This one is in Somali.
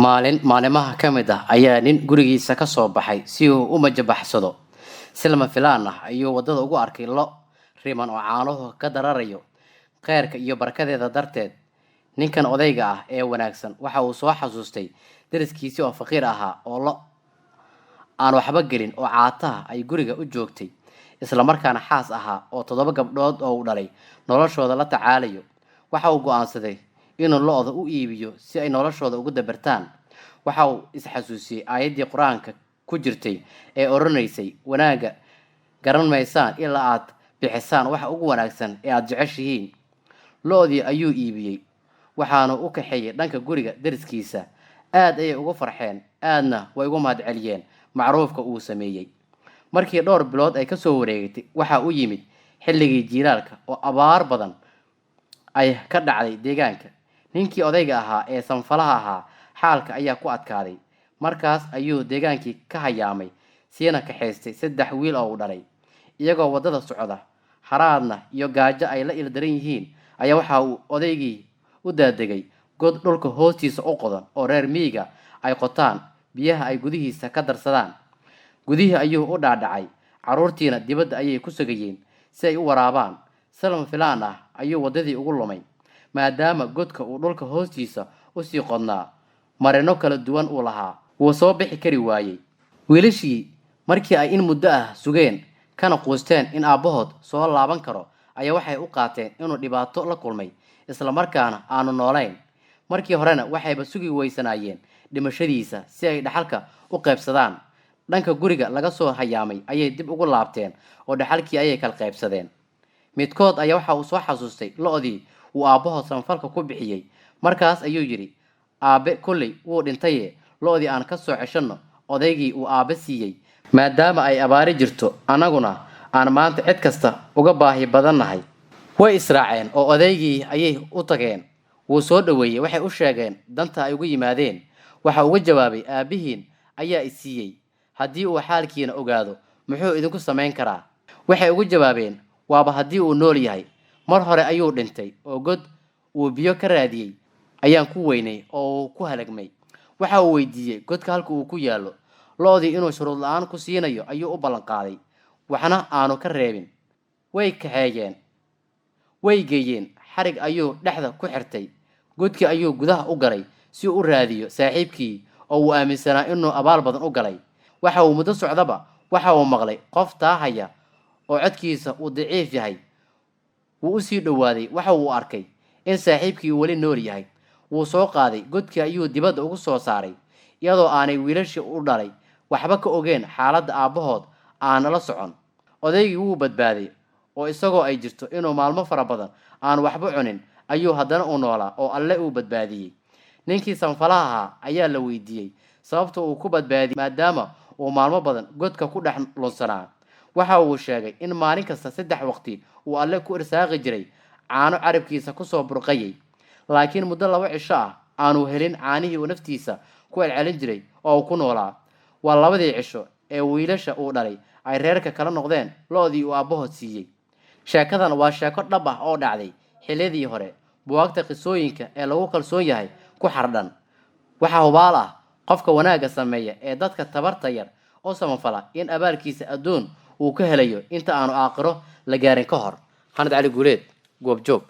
Maalimaha ka mid ah ayaa nin gurigiisa ka soo baxay si uu u majabaxsado. Si lama filaan ah ayuu wadada ugu arkay lo riman oo caanuhu ka dararayo khayrka iyo barakadeeda darteed. Ninkan odayga ah ee wanaagsan waxa uu soo xasuustay deriskiisii oo faqiir ahaa oo lo aan waxba gelin oo caataha ay guriga u joogtay, isla markaana xaas ahaa oo 7 gabdhood oo u dhalay noloshooda la tacaalayo. Waxa uu go'aansaday inuu lo'da u iibiyo si ay noloshooda ugu dabartaan. Waxa uu isxasuusiyay aayaddii Quraanka ku jirtay ee oranaysay wanaaga garan maysaan ilaa aad bixisaan waxa ugu wanaagsan ee aad jeceshihiin. Lo'dii ayuu iibiyay, waxaana u kaxeeyay dhanka guriga deriskiisa. Aad ayay ugu farxeen, aadna way ugu mahadceliyeen macruufka uu sameeyay. Markii dhowr bilood ay ka soo wareegtay, waxa uu yimid xilligii jiilaalka oo abaar badan ay ka dhacday deegaanka. Ninkii odayga ahaa ee sanfalaha ahaa xaalka ayaa ku adkaaday. Markaas ayuu deegaankii ka hayaamay, siina kaxaystay 3 wiil oo u dhalay. Iyagoo wadada socda, haraadna iyo gaajo ay la ildaran yihiin, ayaa waxa uu odaygii u daadegay god dhulka hoostiisa u qodan oo reer miyiga ay qotaan biyaha ay gudihiisa ka darsadaan. Gudihii ayuu u dhaadhacay, carruurtiina dibadda ayay ku sugayeen si ay u waraabaan. Salam filaan ah ayuu wadadii ugu lumay, maadaama godka uu dhulka hoostiisa u sii qodnaa marino kala duwan uu lahaa. Wuu soo bixi kari waayay. Wiilashii markii ay in muddo ah sugeen kana quusteen in aabahood soo laaban karo, ayaa waxay u qaateen inuu dhibaato la kulmay, isla markaana aanu noolayn. Markii horena waxayba sugi weysanaayeen dhimashadiisa si ay dhaxalka u qaybsadaan. Dhanka guriga laga soo hayaamay ayay dib ugu laabteen oo dhaxalkii ayay kala qaybsadeen. Midkood ayaa waxa uu soo xasuustay lo'dii uu aabahood sanfalka ku bixiyay. Markaas ayuu yiri, aabe kulley wuu dhintay, lo'dii aan ka soo ceshanno odaygii uu aabe siiyay, maadaama ay abaari jirto anaguna aan maanta cid kasta uga baahi badannahay. Way israaceen oo odaygii ayay u tageen. Wuu soo dhaweeyay, waxay u sheegeen danta ay ugu yimaadeen. Waxa uga jawaabay, aabihiin ayaa i siiyay, haddii uu xaalkiina ogaado muxuu idinku samayn karaa? Waxay ugu jawaabeen, waaba haddii uu nool yahay. Mar hore ayuu dhintay oo god uu biyo ka raadiyay ayaan ku weynay oo ku halagmay. Waxa uu weydiiyay godka halka uu ku yaalo. Lo'dii inuu shuruud la'aan ku siinayo ayuu u ballan qaaday, waxna aanu ka reebin. Way kaxeeyeen, way geeyeen, xarig ayuu dhexda ku xirtay. Godkii ayuu gudaha u galay si uu u raadiyo saaxiibkii oo uu aaminsanaa inuu abaal badan u galay. Waxa uu muddo socdaba waxa uu maqlay qof taahaya oo codkiisa uu daciif yahay. Wuu u sii dhowaaday, waxa uu arkay in saaxiibkii weli nool yahay. Wuu soo qaaday, godkii ayuu dibadda ugu soo saaray, iyadoo aanay wiilashii u dhalay waxba ka ogeen xaaladda aabahood aan la socon. Odaygii wuu badbaaday oo isagoo ay jirto inuu maalmo fara badan aan waxba cunin, ayuu haddana u noolaa oo Alle uu badbaadiyay. Ninkii sanfalaha ahaa ayaa la weydiiyay sababta uu ku badbaadiyay maadaama uu maalmo badan godka ku dhex lunsanaa. Waxa uu sheegay in maalin kasta 3 waqti uu Alle ku irsaaqi jiray caano carabkiisa ku soo burqayay, laakiin muddo 2 cisho ah aanu helin caanihii uu naftiisa ku celcelin jiray oo uu ku noolaa. Waa 2dii cisho ee wiilasha uu dhalay ay reerka kala noqdeen lo'dii uu aabahood siiyay. Sheekadan waa sheeko dhab ah oo dhacday xilladii hore, buugaagta qisooyinka ee lagu kalsoon yahay ku xardhan. Waxa hubaal ah qofka wanaagga sameeya ee dadka tabarta yar oo samafala in abaalkiisa adduun uu ka helayo inta aanu aakhiro la gaarin ka hor. Xanad Cali Guuleed, Goobjoog.